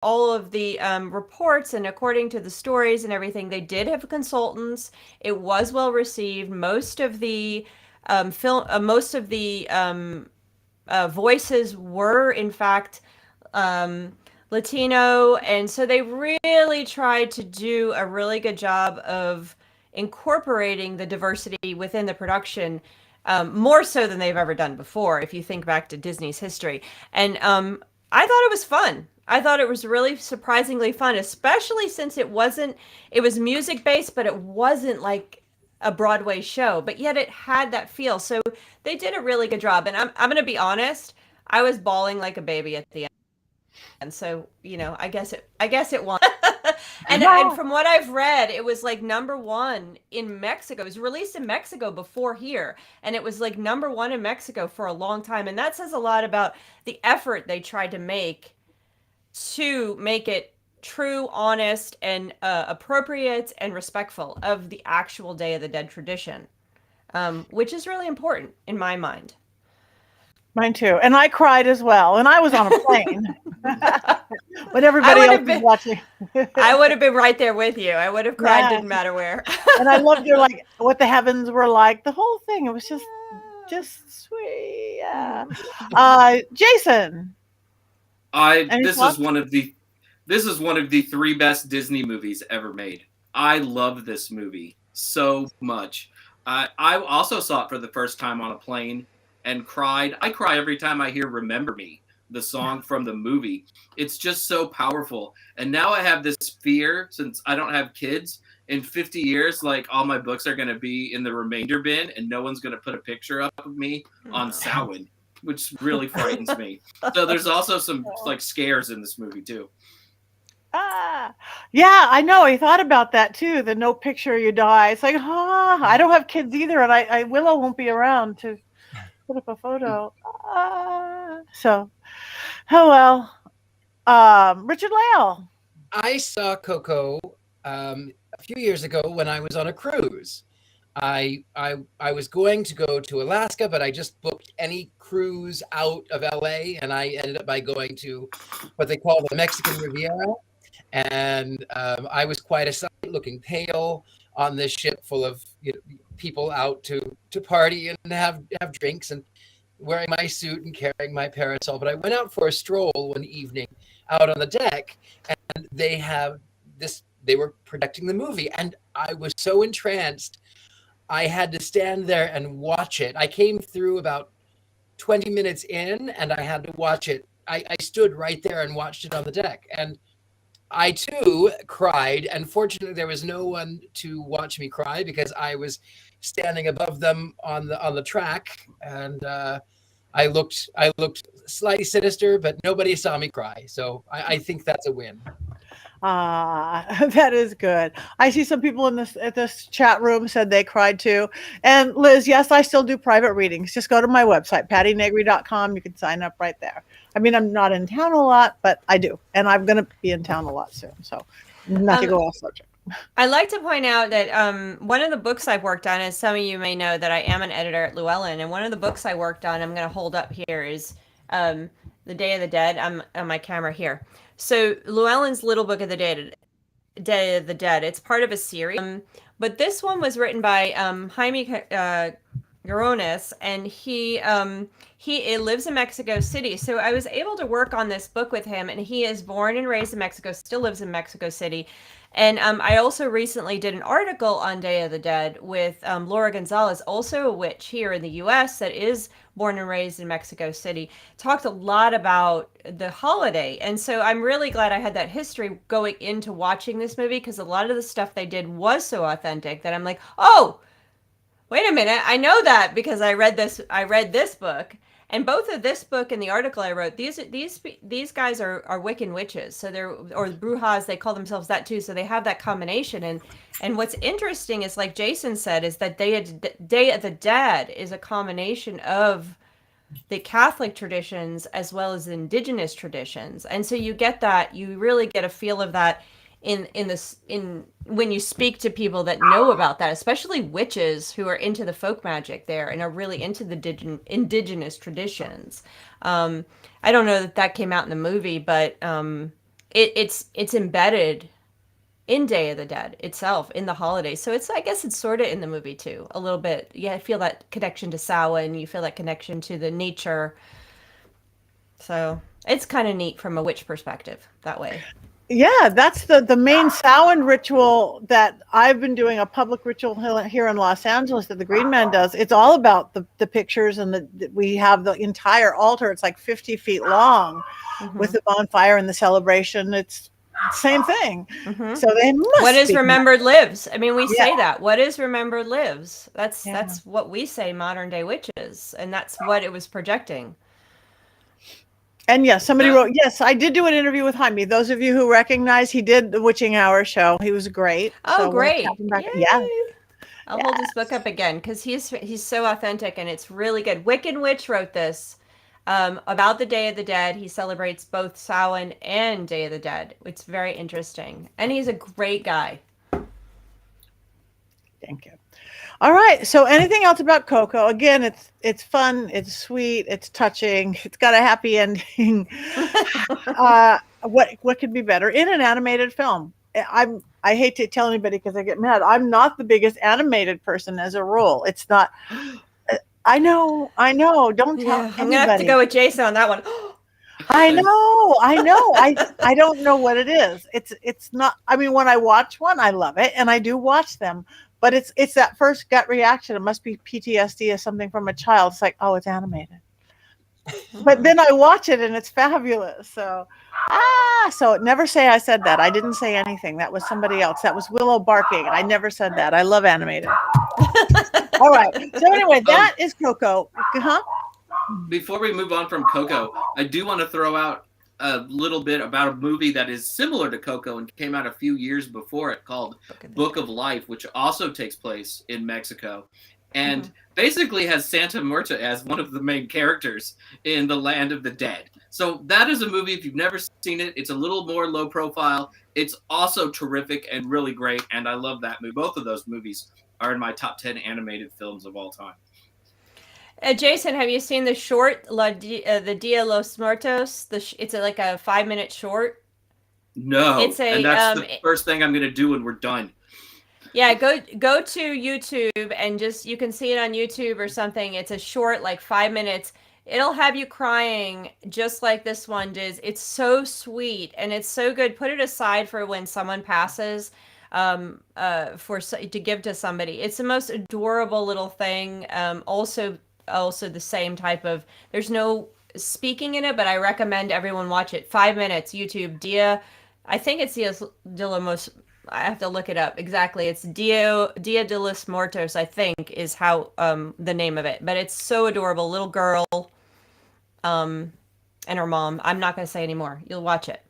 all of the reports and according to the stories and everything, they did have consultants. It was well received. Most of the voices were, in fact, um, Latino, and so they really tried to do a really good job of incorporating the diversity within the production, more so than they've ever done before. If you think back to Disney's history, and I thought it was fun. I thought it was really surprisingly fun, especially since it was music based, but it wasn't like a Broadway show, but yet it had that feel. So they did a really good job. And I'm going to be honest, I was bawling like a baby at the end. So, I guess it won. And from what I've read, it was like number one in Mexico. It was released in Mexico before here, and it was like number one in Mexico for a long time. And that says a lot about the effort they tried to make it true, honest, and appropriate and respectful of the actual Day of the Dead tradition, which is really important in my mind. Mine too. And I cried as well. And I was on a plane. But everybody else was watching. I would have been right there with you. I would have cried, didn't matter where. And I loved your, like, what the heavens were like. The whole thing. It was just sweet. Yeah. Jason. This is one of the three best Disney movies ever made. I love this movie so much. I also saw it for the first time on a plane and cried. I cry every time I hear Remember Me, the song from the movie. It's just so powerful. And now I have this fear, since I don't have kids, in 50 years, like, all my books are going to be in the remainder bin and no one's going to put a picture up of me on Samhain, which really frightens me. So there's also some like scares in this movie too. Yeah, I know. I thought about that too. The no picture you die. It's like, I don't have kids either, and Willow won't be around to put up a photo. So, oh well. Richard Lale. I saw Coco a few years ago when I was on a cruise. I was going to go to Alaska, but I just booked any cruise out of LA, and I ended up by going to what they call the Mexican Riviera. And I was quite a sight, looking pale on this ship full of people out to party and have drinks, and wearing my suit and carrying my parasol. But I went out for a stroll one evening out on the deck, and they were projecting the movie, and I was so entranced. I had to stand there and watch it. I came through about 20 minutes in, and I had to watch it. I stood right there and watched it on the deck. And I too cried, and fortunately there was no one to watch me cry because I was standing above them on the track, and I looked slightly sinister, but nobody saw me cry. So I think that's a win. That is good. I see some people at this chat room said they cried too. And Liz, yes, I still do private readings. Just go to my website, pattinegri.com. You can sign up right there. I mean, I'm not in town a lot, but I do. And I'm going to be in town a lot soon. So not to go off subject. I'd like to point out that one of the books I've worked on, as some of you may know, that I am an editor at Llewellyn, and one of the books I worked on, I'm going to hold up here, is The Day of the Dead. I'm on my camera here. So Llewellyn's Little Book of the Day of the Dead. It's part of a series, but this one was written by Jaime Garones, and he lives in Mexico City. So I was able to work on this book with him, and he is born and raised in Mexico, still lives in Mexico City. And I also recently did an article on Day of the Dead with Laura Gonzalez, also a witch here in the U.S. that is born and raised in Mexico City. Talked a lot about the holiday. And so I'm really glad I had that history going into watching this movie, because a lot of the stuff they did was so authentic that I'm like, oh, wait a minute, I know that because I read this book. And both of this book and the article I wrote, these guys are Wiccan witches. So or brujas, they call themselves that too. So they have that combination. And what's interesting is, like Jason said, is that Day of the Dead is a combination of the Catholic traditions as well as indigenous traditions. And so you really get a feel of that in when you speak to people that know about that, especially witches who are into the folk magic there and are really into the indigenous traditions. I don't know that came out in the movie, but it's embedded in Day of the Dead itself, in the holidays. So I guess it's sort of in the movie too, a little bit. Yeah, I feel that connection to Samhain. You feel that connection to the nature. So it's kind of neat from a witch perspective that way. Yeah, that's the main Samhain ritual that I've been doing, a public ritual here in Los Angeles that the Green Man does. It's all about the pictures, and we have the entire altar. It's like 50 feet long with the bonfire and the celebration. It's same thing. So they must. What is remembered lives. I mean, we say that. What is remembered lives. That's what we say modern day witches, and that's what it was projecting. And yes, somebody wrote, yes, I did do an interview with Jaime. Those of you who recognize, he did the Witching Hour show. He was great. Oh, so great. Yeah. I'll hold his book up again because he's so authentic and it's really good. Wicked Witch wrote this about the Day of the Dead. He celebrates both Samhain and Day of the Dead. It's very interesting. And he's a great guy. Thank you. All right. So anything else about Coco? Again, it's fun, it's sweet, it's touching, it's got a happy ending. What could be better in an animated film? I hate to tell anybody because I get mad. I'm not the biggest animated person as a rule. It's not. I know. Don't tell anybody. I'm gonna have to go with Jason on that one. I know. I don't know what it is. It's not. I mean, when I watch one, I love it, and I do watch them. But it's that first gut reaction. It must be PTSD or something from a child. It's like, oh, it's animated. But then I watch it and it's fabulous. So never say I said that. I didn't say anything. That was somebody else. That was Willow barking. I never said that. I love animated. All right. So anyway, that is Coco. Before we move on from Coco, I do want to throw out a little bit about a movie that is similar to Coco and came out a few years before it, called Book of Life, which also takes place in Mexico and basically has Santa Muerta as one of the main characters in the Land of the Dead. So that is a movie, if you've never seen it, it's a little more low profile. It's also terrific and really great, and I love that movie. Both of those movies are in my top 10 animated films of all time. Jason, have you seen the short, the Dia de Los Muertos? It's like a 5-minute short. No, and that's the first thing I'm going to do when we're done. Yeah, go to YouTube and you can see it on YouTube or something. It's a short, like 5 minutes. It'll have you crying just like this one does. It's so sweet and it's so good. Put it aside for when someone passes, to give to somebody. It's the most adorable little thing. Also the same type of, there's no speaking in it, but I recommend everyone watch it. 5 minutes, YouTube, I think it's Dia de los, I have to look it up exactly. It's Dia de los Muertos, I think, is how the name of it. But it's so adorable. Little girl and her mom. I'm not going to say anymore. You'll watch it.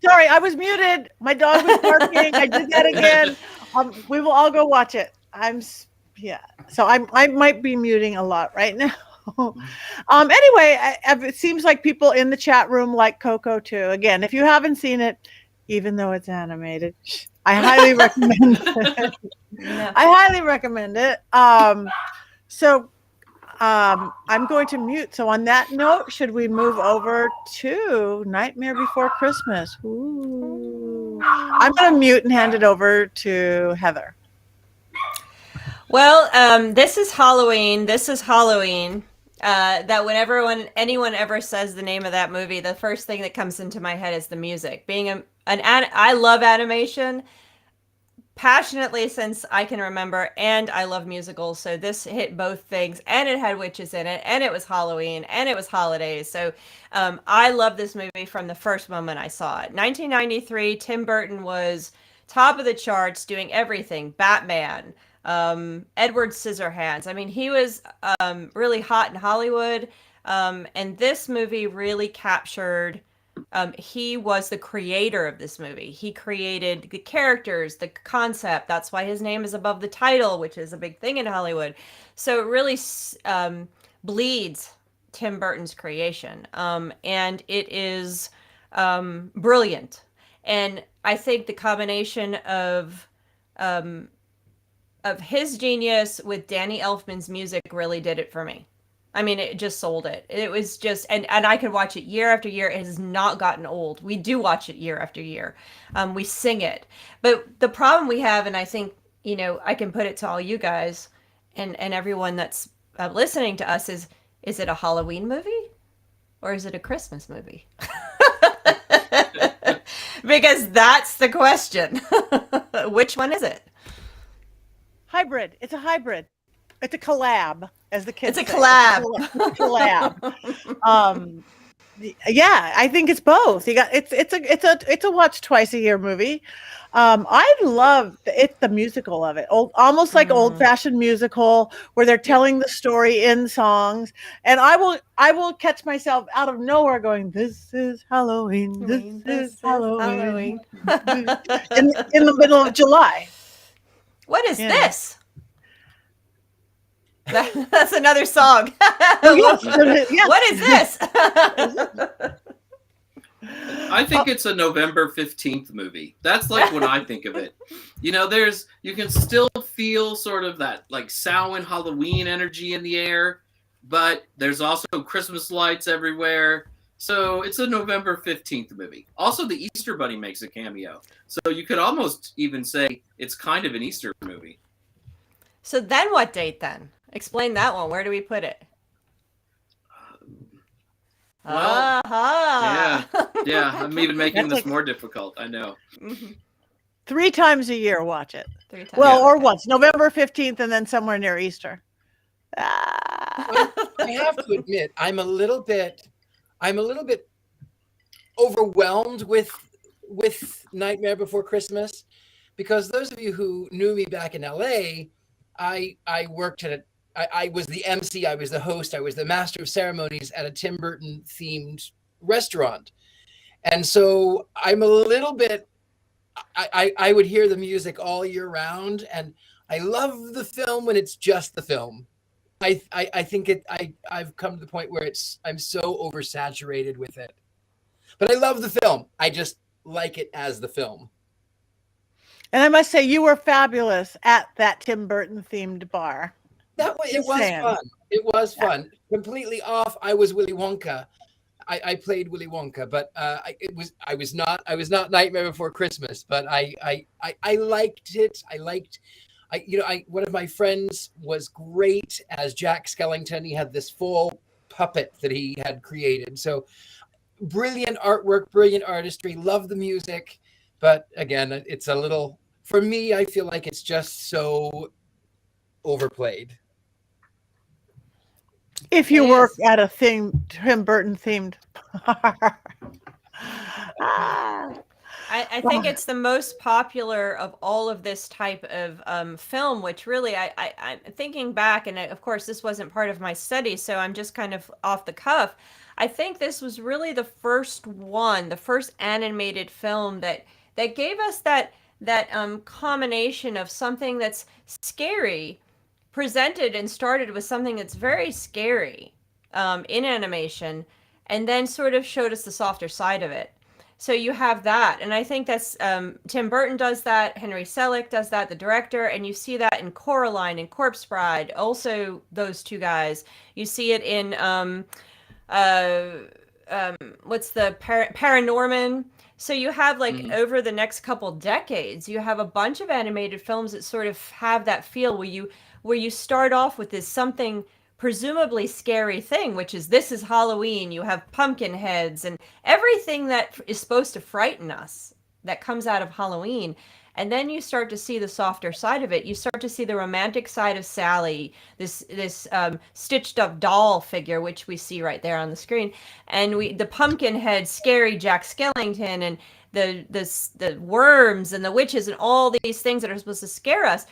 Sorry, I was muted. My dog was barking. I did that again. We will all go watch it. So I might be muting a lot right now. Anyway, it seems like people in the chat room like Coco too. Again, if you haven't seen it, even though it's animated, I highly recommend it. No. I highly recommend it. So I'm going to mute. So on that note, should we move over to Nightmare Before Christmas? Ooh. I'm going to mute and hand it over to Heather. Well, this is Halloween. That whenever anyone ever says the name of that movie, the first thing that comes into my head is the music. Being I love animation passionately since I can remember, and I love musicals. So this hit both things, and it had witches in it, and it was Halloween, and it was holidays. So I love this movie from the first moment I saw it. 1993, Tim Burton was top of the charts, doing everything. Batman. Edward Scissorhands. I mean, he was really hot in Hollywood, and this movie really captured. He was the creator of this movie. He created the characters, the concept. That's why his name is above the title, which is a big thing in Hollywood. So it really bleeds Tim Burton's creation, and it is brilliant. And I think the combination of his genius with Danny Elfman's music really did it for me. I mean, it just sold it. It was just, and I could watch it year after year. It has not gotten old. We do watch it year after year. We sing it. But the problem we have, and I think, I can put it to all you guys and everyone that's listening to us is it a Halloween movie or is it a Christmas movie? Because that's the question. Which one is it? Hybrid. It's a hybrid. It's a collab, as the kids It's a say. collab. It's a collab. Yeah, I think it's both. It's a watch twice a year movie. I love the musical of it. Almost like old fashioned musical where they're telling the story in songs. And I will catch myself out of nowhere going, "This is Halloween. This is Halloween." in the middle of July. What is this? That's another song. Yes. What is this? I think it's a November 15th movie. That's like when I think of it. You can still feel sort of that like Samhain Halloween energy in the air, but there's also Christmas lights everywhere. So it's a November 15th movie. Also, the Easter Bunny makes a cameo. So you could almost even say it's kind of an Easter movie. So then what date then? Explain that one. Where do we put it? Well, yeah. I'm even making That's this more difficult. I know. 3 times a year, watch it. 3 times. Well, or once, November 15th, and then somewhere near Easter. I have to admit, I'm a little bit overwhelmed with Nightmare Before Christmas, because those of you who knew me back in LA, I worked at I was the MC, I was the host, I was the master of ceremonies at a Tim Burton themed restaurant. And so I'm a little bit, I would hear the music all year round, and I love the film when it's just the film. I think I've come to the point where I'm so oversaturated with it. But I love the film. I just like it as the film. And I must say, you were fabulous at that Tim Burton themed bar. It was fun. It was fun. Completely off. I was Willy Wonka. I played Willy Wonka, but I was not Nightmare Before Christmas. But I liked it. One of my friends was great as Jack Skellington. He had this full puppet that he had created. So brilliant artwork, brilliant artistry. Love the music, but again, it's a little. For me, I feel like it's just so overplayed. If you work at a Tim Burton themed bar. I think it's the most popular of all of this type of film, which really I'm thinking back, and of course this wasn't part of my study, so I'm just kind of off the cuff. I think this was really the first animated film that gave us that combination of something that's scary, presented and started with something that's very scary in animation, and then sort of showed us the softer side of it. So you have that, and I think that's Tim Burton does that, Henry Selick does that, the director, and you see that in Coraline and Corpse Bride, also those two guys. You see it in what's the Paranorman. So you have over the next couple decades, you have a bunch of animated films that sort of have that feel where you start off with this something presumably scary thing, which is this is Halloween. You have pumpkin heads and everything that is supposed to frighten us that comes out of Halloween. And then you start to see the softer side of it. You start to see the romantic side of Sally, this stitched up doll figure, which we see right there on the screen. And the pumpkin head, scary Jack Skellington, and the worms and the witches and all these things that are supposed to scare us.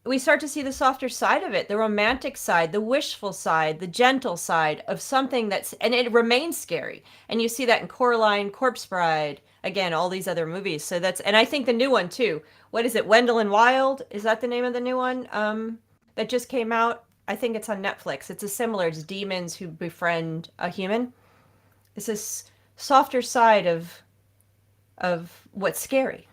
We start to see the softer side of it, the romantic side, the wishful side, the gentle side of something and it remains scary. And you see that in Coraline, Corpse Bride, again, all these other movies. So and I think the new one too. What is it? Wendell and Wild? Is that the name of the new one that just came out? I think it's on Netflix. It's demons who befriend a human. It's this softer side of what's scary.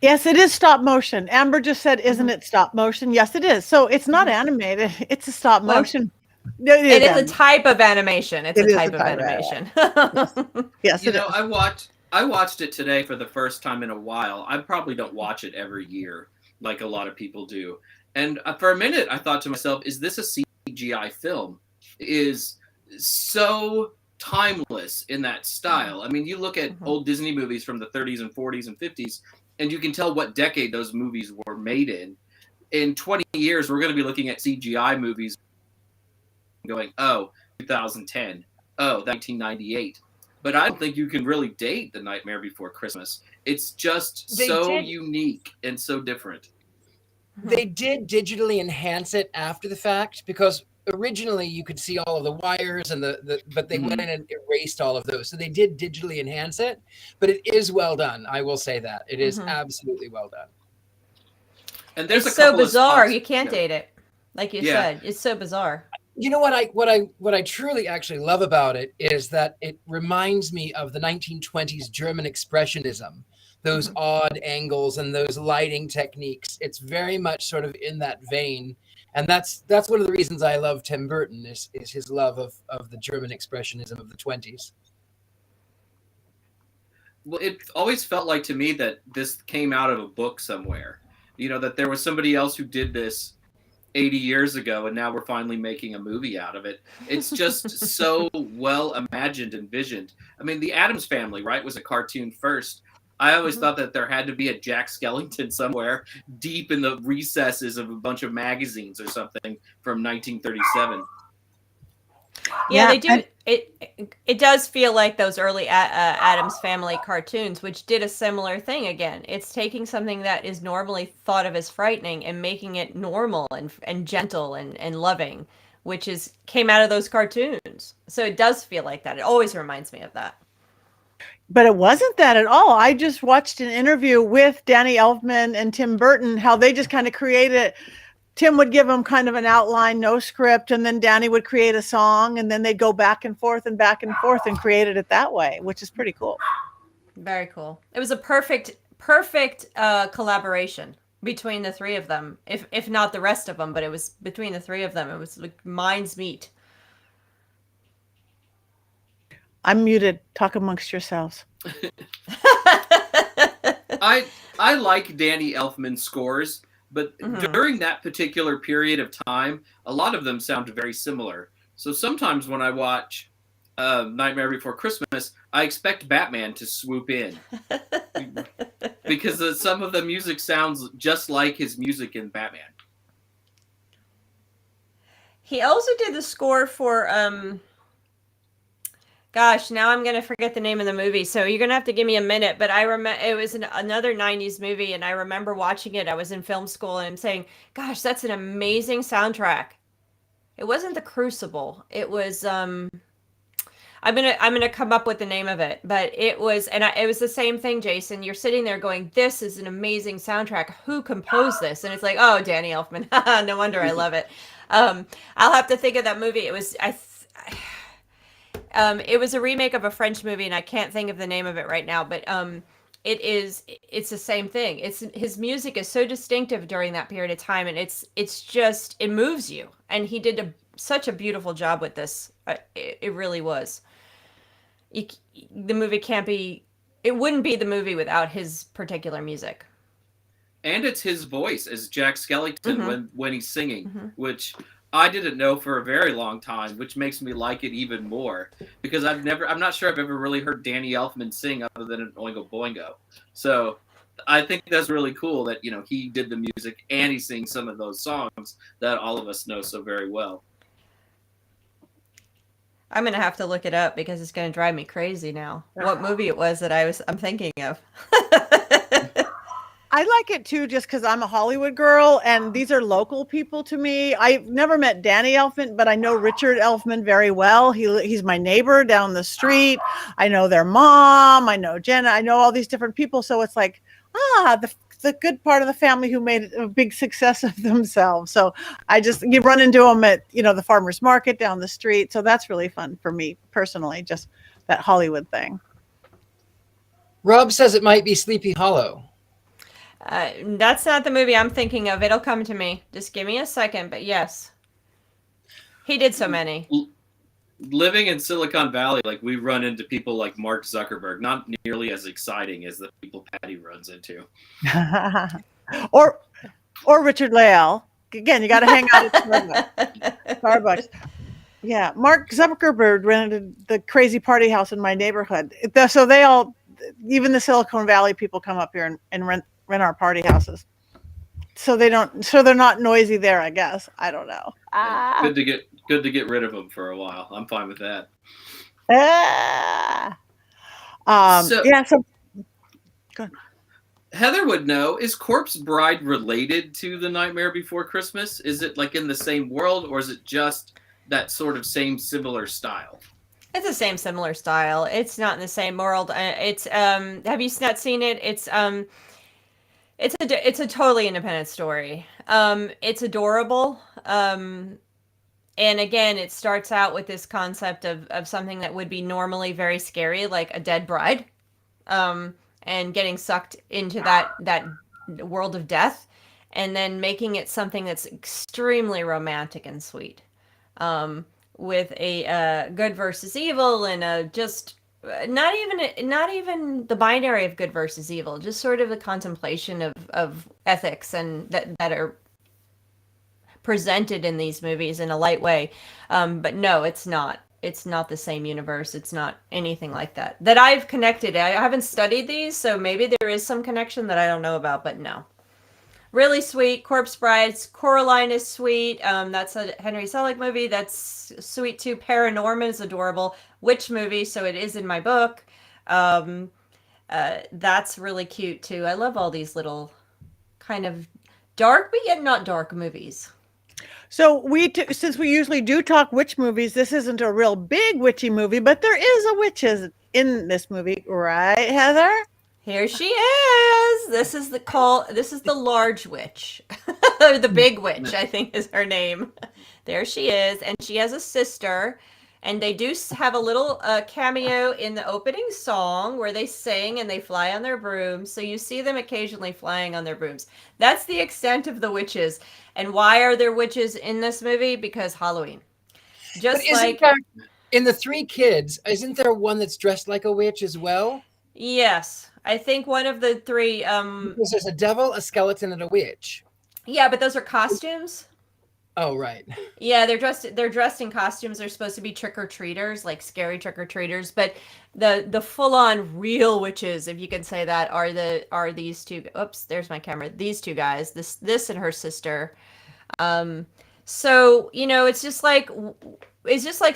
Yes, it is stop motion. Amber just said, "Isn't it stop motion?" Yes, it is. So it's not animated; it's a stop motion. It is a type of animation. It's It a is type of animation. Yes, You it know, is. I watched it today for the first time in a while. I probably don't watch it every year like a lot of people do. And for a minute, I thought to myself, "Is this a CGI film?" Is so timeless in that style. I mean, you look at old Disney movies from the 30s and 40s and 50s, and you can tell what decade those movies were made in. In 20 years, we're going to be looking at CGI movies going, oh, 2010, oh, 1998. But I don't think you can really date The Nightmare Before Christmas. It's just unique and so different. They did digitally enhance it after the fact, because originally you could see all of the wires and but they went in and erased all of those. So they did digitally enhance it, but it is well done. I will say that it is absolutely well done. And there's it's so bizarre. You can't date it. Like you said, it's so bizarre. You know what I truly actually love about it is that it reminds me of the 1920s German expressionism, those odd angles and those lighting techniques. It's very much sort of in that vein. And that's one of the reasons I love Tim Burton is his love of the German expressionism of the 20s. Well, it always felt like to me that this came out of a book somewhere. You know, that there was somebody else who did this 80 years ago, and now we're finally making a movie out of it. It's just so well imagined and visioned. I mean, the Addams Family, right, was a cartoon first. I always thought that there had to be a Jack Skellington somewhere deep in the recesses of a bunch of magazines or something from 1937. Yeah, they do. It does feel like those early Addams Family cartoons, which did a similar thing again. It's taking something that is normally thought of as frightening and making it normal and gentle and loving, which came out of those cartoons. So it does feel like that. It always reminds me of that. But it wasn't that at all. I just watched an interview with Danny Elfman and Tim Burton, how they just kind of created. Tim would give them kind of an outline, no script, and then Danny would create a song, and then they'd go back and forth and created it that way, which is pretty cool. Very cool. It was a perfect collaboration between the three of them, if not the rest of them, but it was between the three of them. It was like minds meet. I'm muted. Talk amongst yourselves. I like Danny Elfman's scores, but during that particular period of time, a lot of them sound very similar. So sometimes when I watch Nightmare Before Christmas, I expect Batman to swoop in because some of the music sounds just like his music in Batman. He also did the score for gosh, now I'm going to forget the name of the movie, so you're going to have to give me a minute, but I remember it was another 90s movie, and I remember watching it. I was in film school, and I'm saying, gosh, that's an amazing soundtrack. It wasn't The Crucible. It was, I'm gonna come up with the name of it, but it was, it was the same thing, Jason. You're sitting there going, this is an amazing soundtrack. Who composed this? And it's like, oh, Danny Elfman. No wonder I love it. I'll have to think of that movie. It was, it was a remake of a French movie, and I can't think of the name of it right now, but it's the same thing. His music is so distinctive during that period of time, and it's just, it moves you. And he did such a beautiful job with this. It really was. The movie it wouldn't be the movie without his particular music. And it's his voice as Jack Skellington when he's singing, which I didn't know for a very long time, which makes me like it even more because I'm not sure I've ever really heard Danny Elfman sing other than an Oingo Boingo. So I think that's really cool that, you know, he did the music and he sings some of those songs that all of us know so very well. I'm going to have to look it up because it's going to drive me crazy now. What movie it was that I'm thinking of. I like it too, just because I'm a Hollywood girl, and these are local people to me. I've never met Danny Elfman, but I know Richard Elfman very well. He's my neighbor down the street. I know their mom. I know Jenna. I know all these different people. So it's like, the good part of the family who made a big success of themselves. So you run into them at, the farmer's market down the street. So that's really fun for me personally, just that Hollywood thing. Rob says it might be Sleepy Hollow. That's not the movie I'm thinking of. It'll come to me. Just give me a second. But yes, he did so many. Living in Silicon Valley, like we run into people like Mark Zuckerberg, not nearly as exciting as the people Patty runs into. or Richard Leal. Again, you got to hang out at Starbucks. Yeah, Mark Zuckerberg rented the crazy party house in my neighborhood. So they all, even the Silicon Valley people, come up here and rent our party houses. So they're not noisy there, I guess. I don't know. Yeah, good to get rid of them for a while. I'm fine with that. So good. Heather would know, is Corpse Bride related to The Nightmare Before Christmas? Is it like in the same world, or is it just that sort of same similar style? It's the same similar style. It's not in the same world. It's have you not seen it? It's a totally independent story. It's adorable. And again, it starts out with this concept of something that would be normally very scary, like a dead bride, and getting sucked into that world of death, and then making it something that's extremely romantic and sweet, with a good versus evil, and just not even the binary of good versus evil, just sort of the contemplation of ethics and that are presented in these movies in a light way. But no, it's not the same universe. It's not anything like that I've connected. I haven't studied these, so maybe there is some connection that I don't know about, but no. Really sweet. Corpse Brides. Coraline is sweet. That's a Henry Selick movie. That's sweet too. Paranorman is adorable. Witch movie, so it is in my book. That's really cute too. I love all these little kind of dark but yet not dark movies. So since we usually do talk witch movies, this isn't a real big witchy movie, but there is a witches in this movie, right, Heather? Here she is. This is the large witch. The big witch, I think, is her name. There she is, and she has a sister, and they do have a little cameo in the opening song where they sing and they fly on their brooms. So you see them occasionally flying on their brooms. That's the extent of the witches. And why are there witches in this movie? Because Halloween. Just like in the three kids, isn't there one that's dressed like a witch as well? Yes, I think one of the three. Because there's a devil, a skeleton, and a witch. Yeah, but those are costumes. Oh, right. Yeah, they're dressed in costumes. They're supposed to be trick-or-treaters, like scary trick-or-treaters. But the full-on real witches, if you can say that, are these two. Oops, there's my camera. These two guys, this and her sister. So it's just like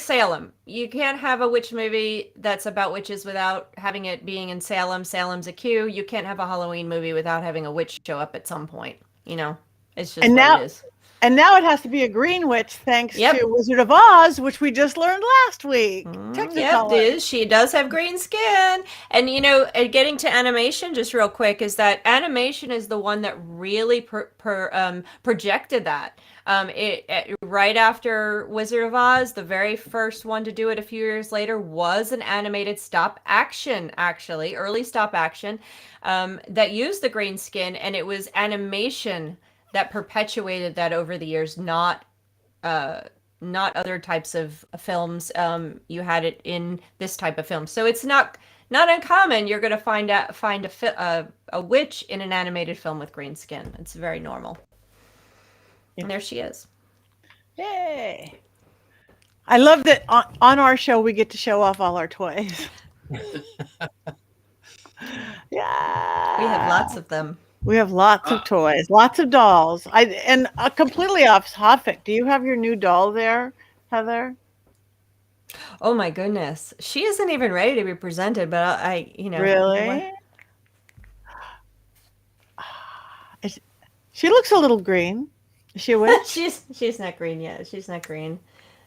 Salem. You can't have a witch movie that's about witches without having it being in Salem. Salem's a Q. You can't have a Halloween movie without having a witch show up at some point. It's just what it is. And now it has to be a green witch, thanks to Wizard of Oz, which we just learned last week. Yep, she does have green skin. And, getting to animation just real quick is that animation is the one that really projected that. Right after Wizard of Oz, the very first one to do it a few years later was an animated stop action, actually, early stop action, that used the green skin, and it was animation that perpetuated that over the years, not other types of films. You had it in this type of film, so it's not uncommon. You're going to find a witch in an animated film with green skin. It's very normal. And there she is. Yay! I love that on our show we get to show off all our toys. Yeah, we have lots of them. We have lots of toys, lots of dolls. Completely off topic. Do you have your new doll there, Heather? Oh my goodness, she isn't even ready to be presented. But really, she looks a little green. Is she a witch? she's not green yet. She's not green.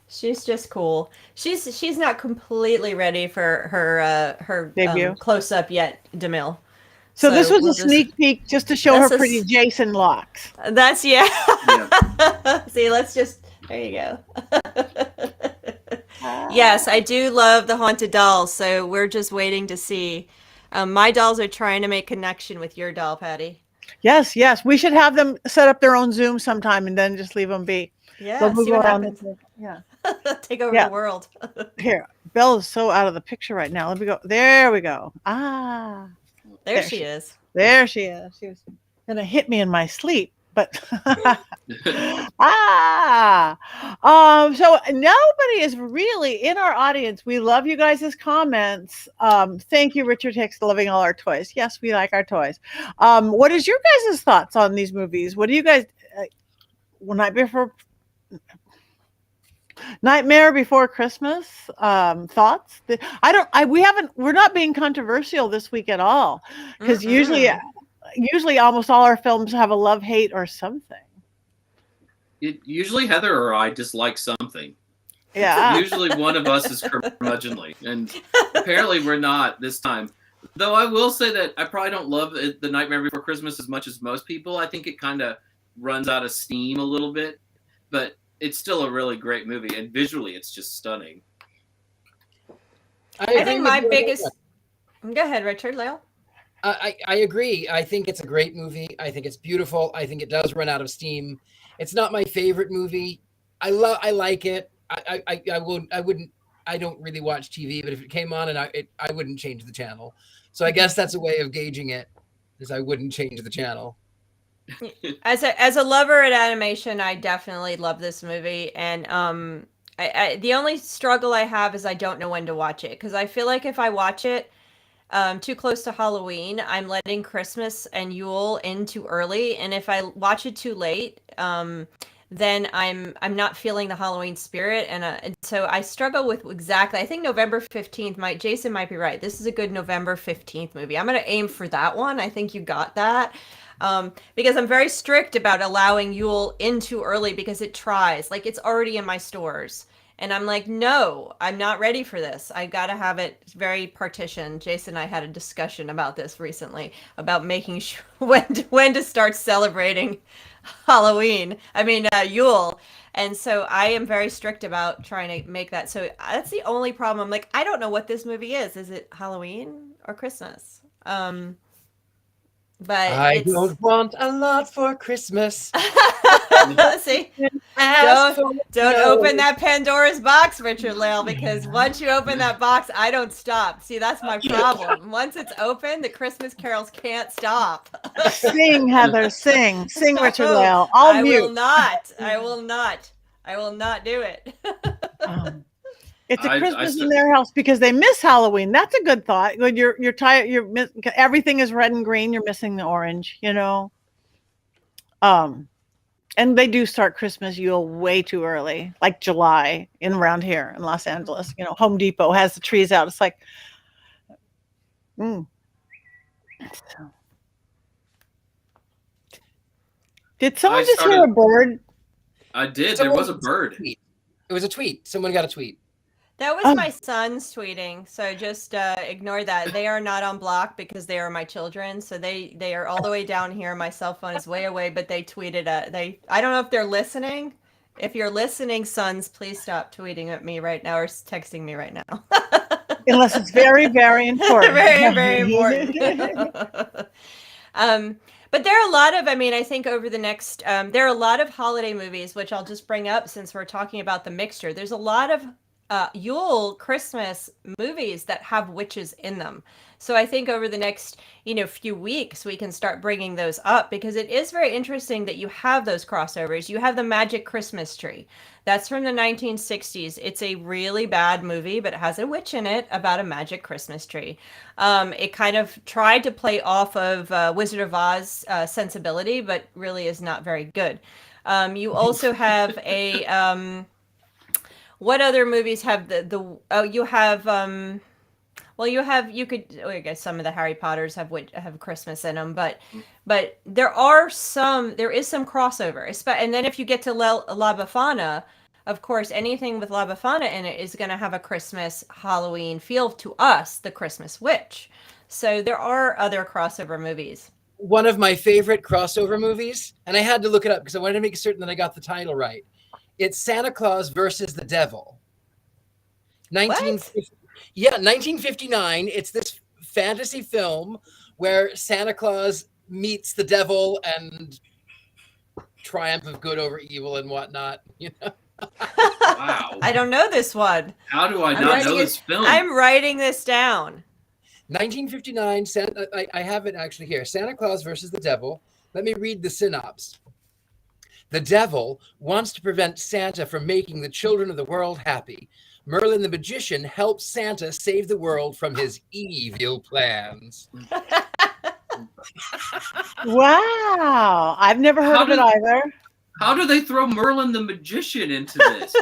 She's just cool. She's not completely ready for her debut close up yet, DeMille. So this was a sneak peek just to show her pretty Jason locks. That's yeah. See, there you go. Yes, I do love the haunted dolls. So we're just waiting to see. My dolls are trying to make connection with your doll, Patty. Yes, yes. We should have them set up their own Zoom sometime and then just leave them be. Yeah, They'll move see what around. happens. Yeah. Take over Yeah. the world. Here, Belle is so out of the picture right now. Let me go. There we go. There she is. There she is. She was gonna hit me in my sleep, but so nobody is really in our audience. We love you guys' comments. Thank you, Richard Hicks, loving all our toys. Yes, we like our toys. What is your guys' thoughts on these movies? What do you guys Nightmare Before Christmas thoughts? We're not being controversial this week at all, because usually almost all our films have a love-hate or something. Usually Heather or I dislike something. Yeah. Usually one of us is curmudgeonly, and apparently we're not this time. Though I will say that I probably don't love The Nightmare Before Christmas as much as most people. I think it kind of runs out of steam a little bit, but it's still a really great movie, and visually it's just stunning. I think my biggest... Go ahead, Richard. Lale? I agree. I think it's a great movie. I think it's beautiful. I think it does run out of steam. It's not my favorite movie. I like it. I don't really watch TV, but if it came on and I wouldn't change the channel. So I guess that's a way of gauging it, is I wouldn't change the channel. As a lover at animation, I definitely love this movie, and the only struggle I have is I don't know when to watch it, because I feel like if I watch it too close to Halloween, I'm letting Christmas and Yule in too early, and if I watch it too late, then I'm not feeling the Halloween spirit, and so I struggle with exactly. I think November 15th Jason might be right. This is a good November 15th movie. I'm gonna aim for that one. I think you got that. Because I'm very strict about allowing Yule in too early, because it tries. Like, it's already in my stores. And I'm like, no, I'm not ready for this. I got to have it very partitioned. Jason and I had a discussion about this recently, about making sure when to start celebrating Yule. And so I am very strict about trying to make that. So that's the only problem. I'm like, I don't know what this movie is. Is it Halloween or Christmas? But I don't want a lot for Christmas. See, don't open that Pandora's box, Richard Lale, because once you open that box, I don't stop. See, that's my problem. Once it's open, the Christmas carols can't stop. Sing, Heather, sing, Richard Lale. I will not do it. It's a Christmas in their house because they miss Halloween. That's a good thought. When you're tired, everything is red and green. You're missing the orange, And they do start Christmas Yule way too early, like July around here in Los Angeles. Home Depot has the trees out. It's like, Did someone just hear a bird? I did. There was a bird. It was a tweet. Someone got a tweet. That was my son's tweeting, so just ignore that. They are not on block because they are my children, so they are all the way down here. My cell phone is way away, but they tweeted I don't know if they're listening. If you're listening, sons, please stop tweeting at me right now or texting me right now. Unless it's very, very important. Very, very important. But there are a lot of, I think over the next, there are a lot of holiday movies, which I'll just bring up since we're talking about the mixture. There's a lot of Yule Christmas movies that have witches in them. So I think over the next, few weeks, we can start bringing those up, because it is very interesting that you have those crossovers. You have the Magic Christmas Tree. That's from the 1960s. It's a really bad movie, but it has a witch in it about a magic Christmas tree. It kind of tried to play off of Wizard of Oz sensibility, but really is not very good. You also have a... what other movies have I guess some of the Harry Potters have Christmas in them, but there is some crossover. And then if you get to La Befana, of course, anything with La Befana in it is going to have a Christmas Halloween feel to us, the Christmas Witch. So there are other crossover movies. One of my favorite crossover movies, and I had to look it up because I wanted to make certain that I got the title right. It's Santa Claus versus the Devil. 1959. It's this fantasy film where Santa Claus meets the devil and triumph of good over evil and whatnot. Wow. I don't know this one. How do I not know this film? I'm writing this down. 1959. I have it actually here. Santa Claus versus the Devil. Let me read the synopsis. The devil wants to prevent Santa from making the children of the world happy. Merlin the magician helps Santa save the world from his evil plans. Wow. I've never heard of it either. How do they throw Merlin the magician into this?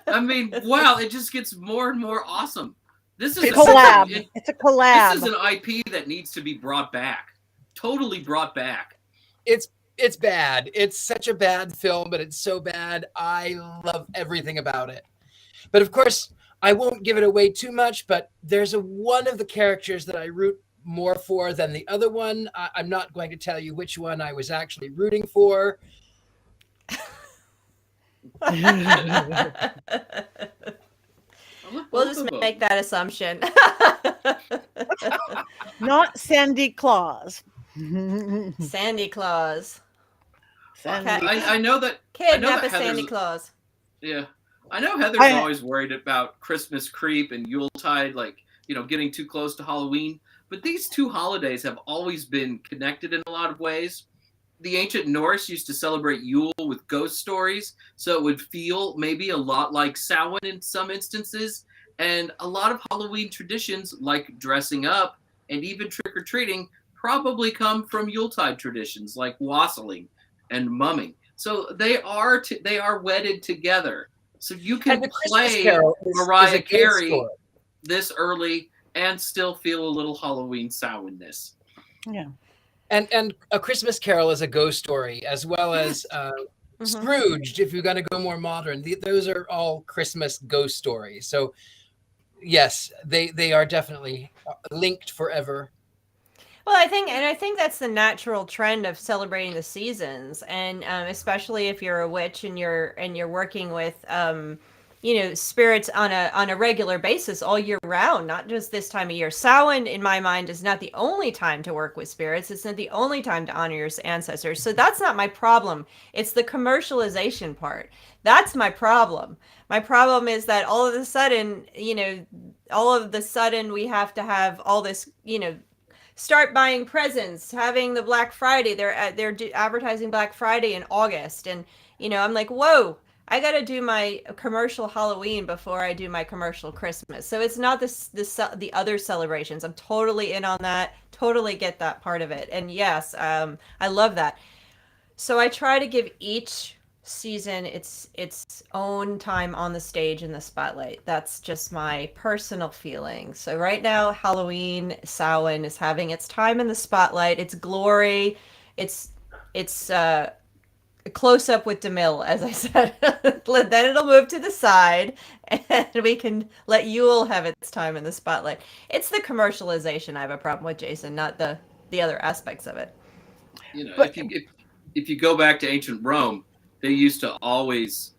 I mean, wow, it just gets more and more awesome. This is a collab. It's a collab. This is an IP that needs to be brought back. Totally brought back. It's bad. It's such a bad film, but it's so bad. I love everything about it. But of course, I won't give it away too much, but there's one of the characters that I root more for than the other one. I'm not going to tell you which one I was actually rooting for. We'll just make that assumption. Not Sandy Claus. Sandy Claus. I know that. Kidnap a Sandy Claus. Yeah. I know Heather's always worried about Christmas creep and Yuletide, like, getting too close to Halloween. But these two holidays have always been connected in a lot of ways. The ancient Norse used to celebrate Yule with ghost stories, so it would feel maybe a lot like Samhain in some instances. And a lot of Halloween traditions, like dressing up and even trick-or-treating, probably come from Yuletide traditions, like wassailing and mumming. So they are wedded together. So you can play Mariah Carey this early and still feel a little Halloween Samhain-ness. Yeah. And A Christmas Carol is a ghost story, as well as Scrooged, if you're going to go more modern. Those are all Christmas ghost stories. So, yes, they are definitely linked forever. Well, I think that's the natural trend of celebrating the seasons, and especially if you're a witch and you're working with spirits on a regular basis all year round, not just this time of year. Samhain, in my mind, is not the only time to work with spirits. It's not the only time to honor your ancestors. So that's not my problem. It's the commercialization part. That's my problem. My problem is that all of a sudden we have to have all this, start buying presents, having the Black Friday. They're advertising Black Friday in August, and I'm like, whoa. I got to do my commercial Halloween before I do my commercial Christmas. So it's not the other celebrations. I'm totally in on that. Totally get that part of it. And yes, I love that. So I try to give each season its own time on the stage in the spotlight. That's just my personal feeling. So right now, Halloween, Samhain is having its time in the spotlight. Its glory. It's a close-up with DeMille, as I said. Then it'll move to the side, and we can let Yule have its time in the spotlight. It's the commercialization I have a problem with, Jason, not the other aspects of it. If you go back to ancient Rome, they used to always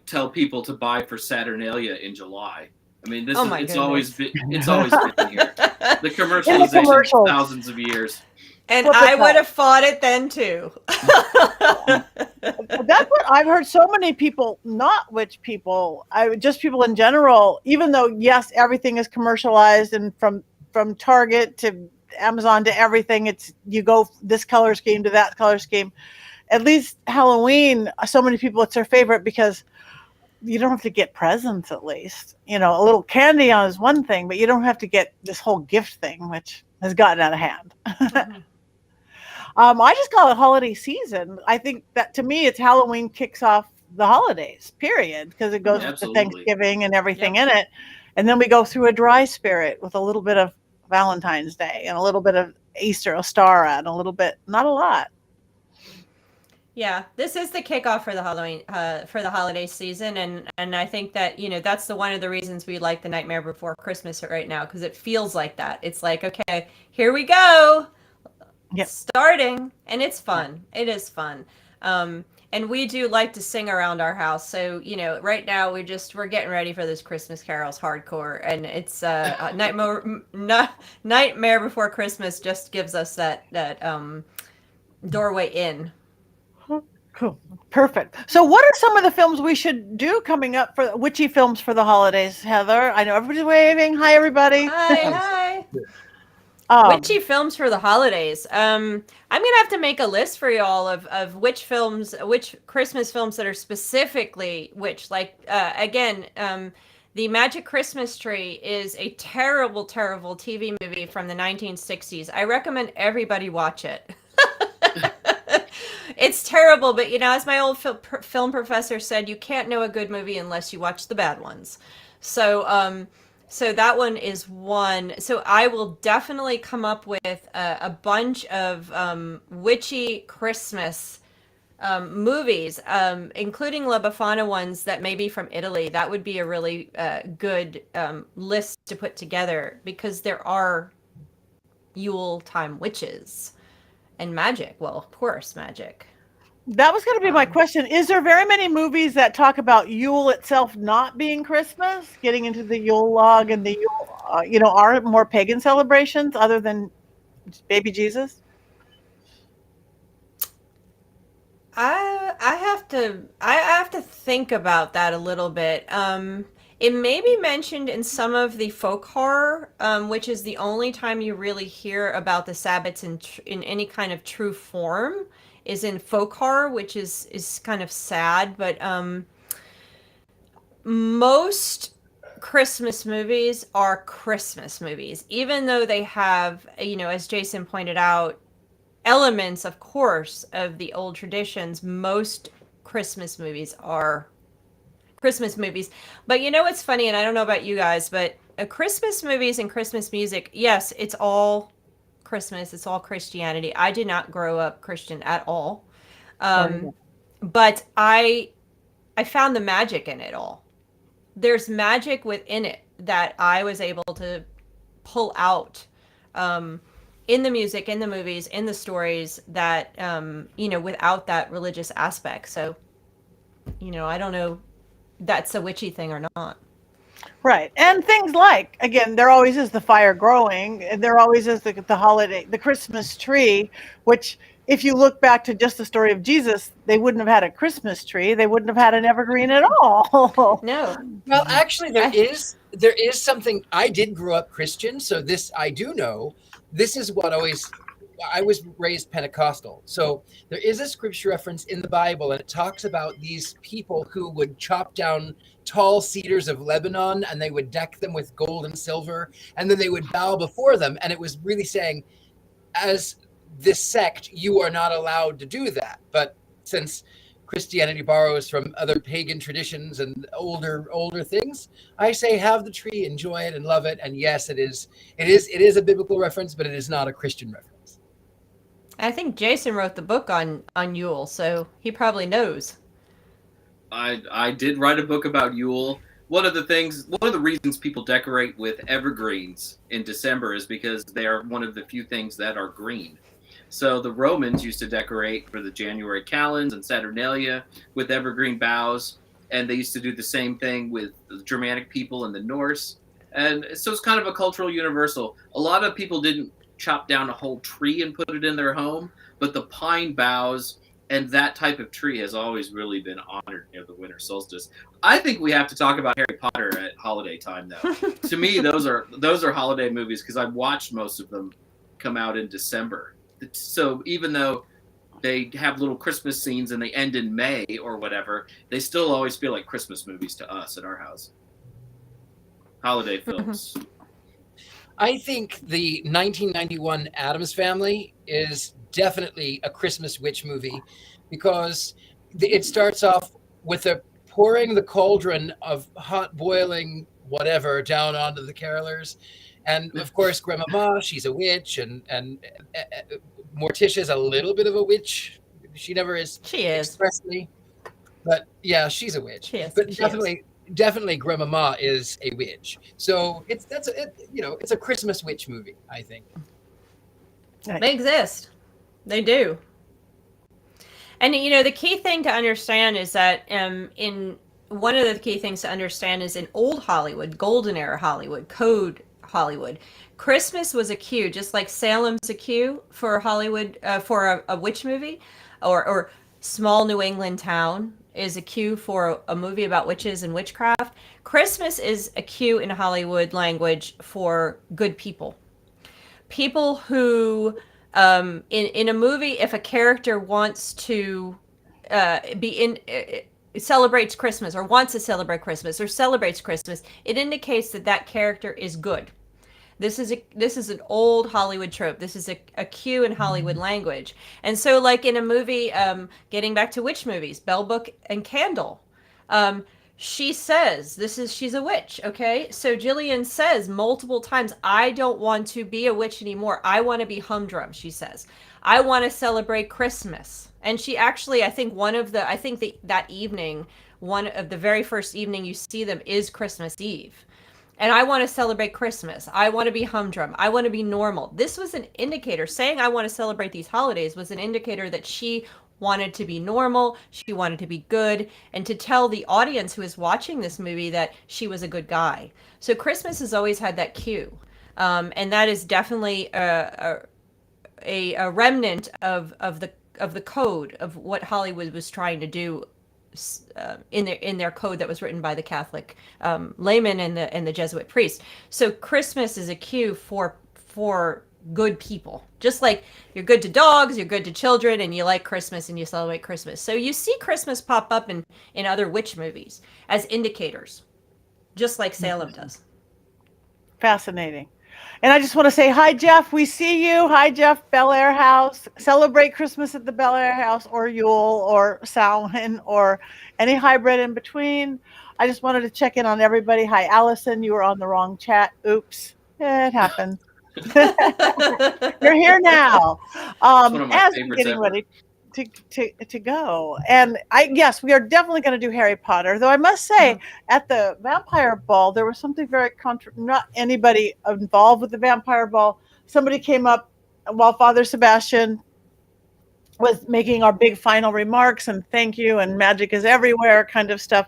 tell people to buy for Saturnalia in July. I mean, it's always been here. The commercialization, thousands of years. And I would have fought it then too. That's what I've heard so many people, not witch people, just people in general, even though, yes, everything is commercialized, and from Target to Amazon to everything, you go this color scheme to that color scheme. At least Halloween, so many people, it's their favorite because you don't have to get presents, at least. A little candy is one thing, but you don't have to get this whole gift thing, which has gotten out of hand. Mm-hmm. I just call it holiday season. I think that, to me, it's Halloween kicks off the holidays, period, because it goes to Thanksgiving and everything in it. And then we go through a dry spirit with a little bit of Valentine's Day and a little bit of Easter, Ostara, and a little bit, not a lot. Yeah, this is the kickoff for the Halloween, for the holiday season, and I think that that's one of the reasons we like the Nightmare Before Christmas right now, because it feels like that. It's like, okay, here we go, starting, and it's fun. It is fun, and we do like to sing around our house. So right now we're getting ready for this Christmas carols hardcore, and it's Nightmare Before Christmas just gives us that doorway in. Cool. Perfect. So what are some of the films we should do coming up for witchy films for the holidays, Heather? I know everybody's waving. Hi, everybody. Hi. Witchy films for the holidays. I'm gonna have to make a list for y'all of which Christmas films that are specifically witch. Like again, the Magic Christmas Tree is a terrible, terrible TV movie from the 1960s. I recommend everybody watch it. It's terrible, but as my old film professor said, you can't know a good movie unless you watch the bad ones. So, so that one is one. So I will definitely come up with a bunch of witchy Christmas movies, including La Befana ones that may be from Italy. That would be a really good list to put together, because there are Yule time witches and magic. Well, of course, magic. That was going to be my question. Is there very many movies that talk about Yule itself not being Christmas, getting into the Yule log and the Yule, are more pagan celebrations other than baby Jesus? I have to think about that a little bit. It may be mentioned in some of the folk horror, which is the only time you really hear about the Sabbats in any kind of true form, is in folk horror, which is kind of sad. But most Christmas movies are Christmas movies, even though they have, as Jason pointed out, elements, of course, of the old traditions. Most Christmas movies are Christmas movies. But what's funny, and I don't know about you guys, but Christmas movies and Christmas music, yes, it's all Christmas. It's all Christianity. I did not grow up Christian at all. But I found the magic in it all. There's magic within it that I was able to pull out in the music, in the movies, in the stories that, without that religious aspect. So, I don't know if that's a witchy thing or not. Right. And things like, again, there always is the fire growing, and there always is the holiday, the Christmas tree, which if you look back to just the story of Jesus, they wouldn't have had a Christmas tree. They wouldn't have had an evergreen at all. No. Well, actually, there is something. I did grow up Christian, so this I do know. This is what I was raised Pentecostal. So there is a scripture reference in the Bible, and it talks about these people who would chop down tall cedars of Lebanon, and they would deck them with gold and silver, and then they would bow before them. And it was really saying, as this sect, you are not allowed to do that. But since Christianity borrows from other pagan traditions and older things, I say have the tree, enjoy it, and love it. And yes, it is a biblical reference, but it is not a Christian reference. I think Jason wrote the book on Yule, so he probably knows. I did write a book about Yule. One of the reasons people decorate with evergreens in December is because they are one of the few things that are green. So the Romans used to decorate for the January calends and Saturnalia with evergreen boughs, and they used to do the same thing with the Germanic people and the Norse. And so it's kind of a cultural universal. A lot of people didn't chop down a whole tree and put it in their home, but the pine boughs and that type of tree has always really been honored near the winter solstice. I think we have to talk about Harry Potter at holiday time, though. To me, those are holiday movies because I've watched most of them come out in December. So even though they have little Christmas scenes and they end in May or whatever, they still always feel like Christmas movies to us at our house. Holiday films. I think the 1991 Addams Family is definitely a Christmas witch movie because it starts off with pouring the cauldron of hot boiling whatever down onto the carolers. And of course, Grandmama, she's a witch, and Morticia's a little bit of a witch. She never is. She is expressly, but yeah, she's a witch. She is. But definitely, Grandmama is a witch. So it's a Christmas witch movie, I think. They exist. They do. And the key thing to understand is that one of the key things to understand is in old Hollywood, golden era Hollywood, code Hollywood. Christmas was a cue, just like Salem's a cue for Hollywood, for a witch movie, or small New England town is a cue for a movie about witches and witchcraft. Christmas is a cue in Hollywood language for good people. People who, in a movie, if a character wants to be in, celebrates Christmas or wants to celebrate Christmas or celebrates Christmas, it indicates that that character is good. This is an old Hollywood trope. This is a cue in Hollywood language. And so, like in a movie, getting back to witch movies, Bell Book and Candle, she says she's a witch. Okay, so Jillian says multiple times, "I don't want to be a witch anymore. I want to be humdrum." She says, "I want to celebrate Christmas." And she actually, I think that evening, one of the very first evening you see them is Christmas Eve. And I want to celebrate Christmas. I want to be humdrum. I want to be normal. This was an indicator. Saying I want to celebrate these holidays was an indicator that she wanted to be normal. She wanted to be good, and to tell the audience who is watching this movie that she was a good guy. So Christmas has always had that cue. And that is definitely a remnant of the code of what Hollywood was trying to do in their code that was written by the Catholic layman and the Jesuit priest. So Christmas is a cue for good people. Just like you're good to dogs, you're good to children, and you like Christmas and you celebrate Christmas. So you see Christmas pop up in other witch movies as indicators, just like Salem does. Fascinating. And I just want to say hi, Jeff. We see you. Hi, Jeff. Bel Air House. Celebrate Christmas at the Bel Air House, or Yule, or Samhain, or any hybrid in between. I just wanted to check in on everybody. Hi, Allison. You were on the wrong chat. Oops. It happened. You're here now. One of my As favorites we're getting ever. ready to go. And yes, we are definitely going to do Harry Potter. Though I must say, at the vampire ball, there was something very not anybody involved with the vampire ball. Somebody came up while Father Sebastian was making our big final remarks and thank you and magic is everywhere kind of stuff.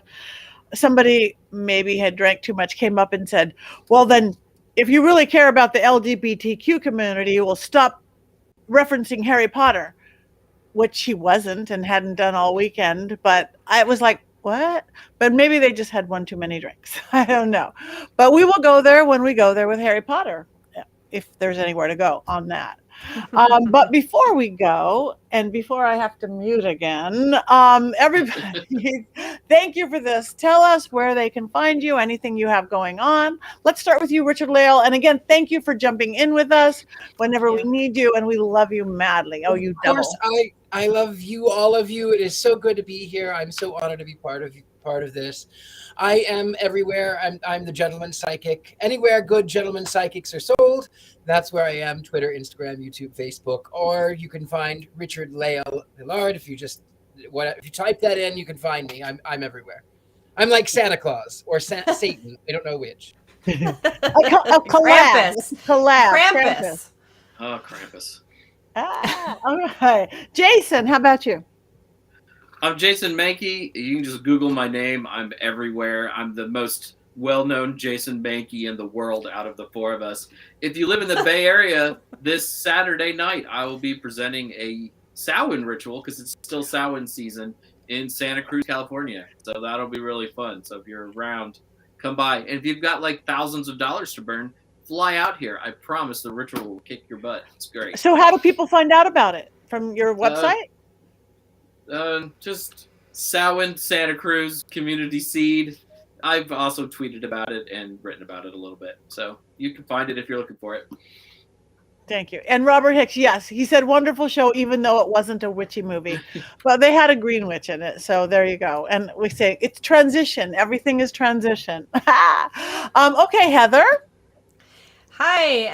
Somebody maybe had drank too much, came up and said, well, then if you really care about the LGBTQ community, you will stop referencing Harry Potter. Which he wasn't and hadn't done all weekend, but I was like, what? But maybe they just had one too many drinks. I don't know. But we will go there when we go there with Harry Potter, if there's anywhere to go on that. But before we go, and before I have to mute again, everybody, thank you for this. Tell us where they can find you, anything you have going on. Let's start with you, Richard Lale. And again, thank you for jumping in with us whenever we need you, and we love you madly. Oh, you double. Of course, I love you, all of you. It is so good to be here. I'm so honored to be part of this. I am everywhere. I'm the gentleman psychic. Anywhere good gentleman psychics are sold, that's where I am. Twitter, Instagram, YouTube, Facebook, or you can find Richard Lale Villard. If you type that in, you can find me. I'm everywhere. I'm like Santa Claus or Satan. I don't know which. A collab. Krampus. Oh, Krampus. All right. Jason, how about you? I'm Jason Mankey. You can just Google my name. I'm everywhere. I'm the most well-known Jason Mankey in the world out of the four of us. If you live in the Bay Area, this Saturday night, I will be presenting a Samhain ritual, because it's still Samhain season, in Santa Cruz, California. So that'll be really fun. So if you're around, come by. And if you've got like thousands of dollars to burn, fly out here. I promise the ritual will kick your butt. It's great. So how do people find out about it? From your website? Just Samhain, Santa Cruz, Community Seed. I've also tweeted about it and written about it a little bit. So you can find it if you're looking for it. Thank you. And Robert Hicks, yes, he said wonderful show, even though it wasn't a witchy movie. But they had a green witch in it. So there you go. And we say it's transition. Everything is transition. Okay, Heather. Hi,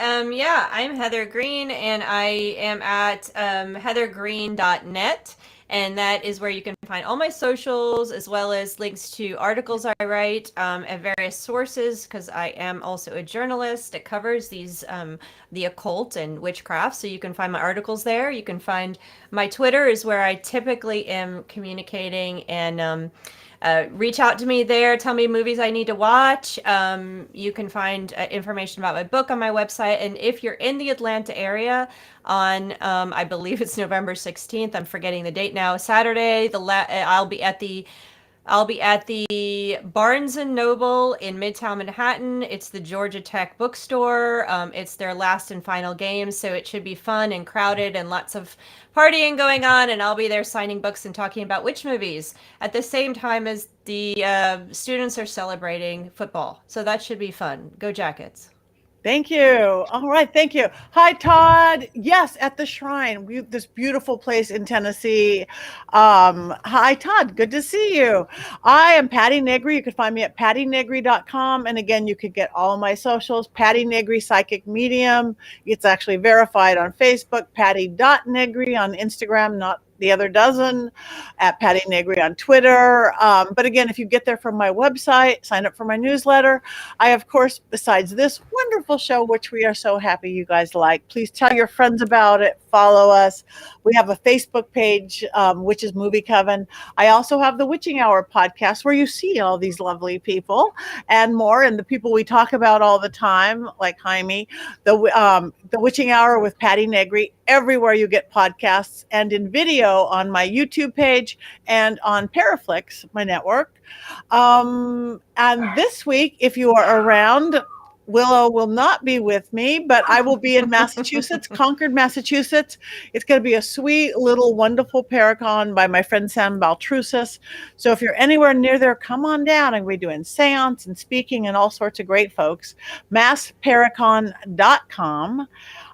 I'm Heather Greene, and I am at heathergreene.net, and that is where you can find all my socials, as well as links to articles I write at various sources, because I am also a journalist that covers these the occult and witchcraft, so you can find my articles there. You can find my Twitter is where I typically am communicating and reach out to me there. Tell me movies I need to watch. You can find information about my book on my website. And if you're in the Atlanta area on, I believe it's November 16th. I'm forgetting the date now. Saturday, I'll be at the Barnes and Noble in Midtown Manhattan. It's the Georgia Tech bookstore. It's their last and final game, so it should be fun and crowded and lots of partying going on. And I'll be there signing books and talking about witch movies at the same time as the students are celebrating football. So that should be fun. Go Jackets. Thank you. All right. Thank you. Hi, Todd. Yes, at the Shrine, this beautiful place in Tennessee. Hi, Todd. Good to see you. I am Patti Negri. You can find me at pattinegri.com. And again, you could get all my socials. Patti Negri Psychic Medium. It's actually verified on Facebook. Patti.negri on Instagram, not the other dozen, at Patti Negri on Twitter. But again, if you get there from my website, sign up for my newsletter. I, of course, besides this wonderful show, which we are so happy you guys like, please tell your friends about it. Follow us. We have a Facebook page, which is Movie Coven. I also have the Witching Hour podcast where you see all these lovely people and more, and the people we talk about all the time, like Jaime. The Witching Hour with Patti Negri, everywhere you get podcasts, and in video on my YouTube page and on Paraflix, my network. And this week, if you are around, Willow will not be with me, but I will be in Massachusetts, Concord, Massachusetts. It's going to be a sweet, little, wonderful Paracon by my friend Sam Baltrusis. So if you're anywhere near there, come on down. I'm going to be doing seance and speaking and all sorts of great folks. massparacon.com.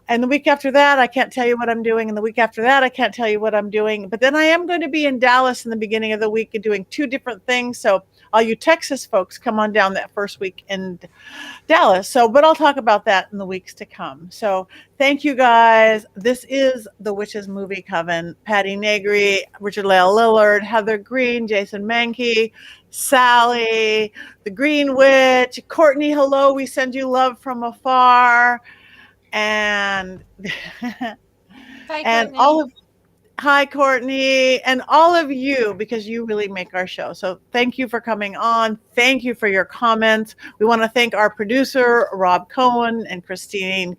And the week after that, I can't tell you what I'm doing. And the week after that, I can't tell you what I'm doing. But then I am going to be in Dallas in the beginning of the week and doing 2 different things. So all you Texas folks, come on down that first week in Dallas. But I'll talk about that in the weeks to come. So thank you guys. This is the Witches Movie Coven. Patti Negri, Richard Leigh Lillard, Heather Greene, Jason Mankey, Sally, the Green Witch, Courtney, hello. We send you love from afar. And Hi, hi, Courtney, and all of you, because you really make our show. So thank you for coming on. Thank you for your comments. We want to thank our producer, Rob Cohen, and Christine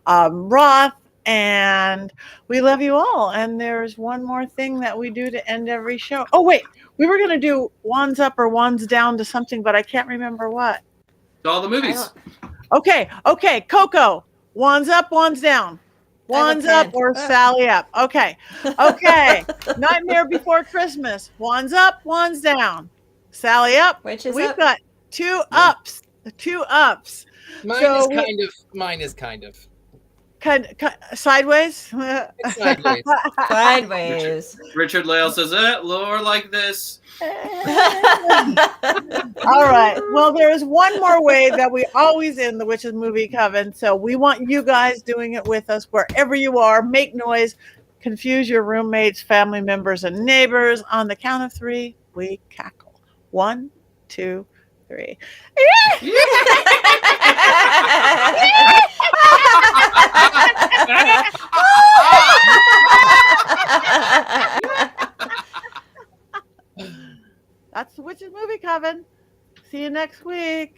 Roth. And we love you all. And there's one more thing that we do to end every show. Oh, wait, we were going to do wands up or wands down to something, but I can't remember what. All the movies. Okay, Coco. Wands up, wands down. Wands up or Sally up. Okay. Nightmare Before Christmas. Wands up, wands down. Sally up. Which is We've got 2 ups. 2 ups. Mine is kind of. Sideways? Sideways. Sideways. Richard Leigh says, lower like this. All right. Well, there is one more way that we always end the Witches Movie Coven. So we want you guys doing it with us wherever you are. Make noise. Confuse your roommates, family members, and neighbors. On the count of 3, we cackle. 1, 2, 3. That's the Witches Movie Coven. See you next week.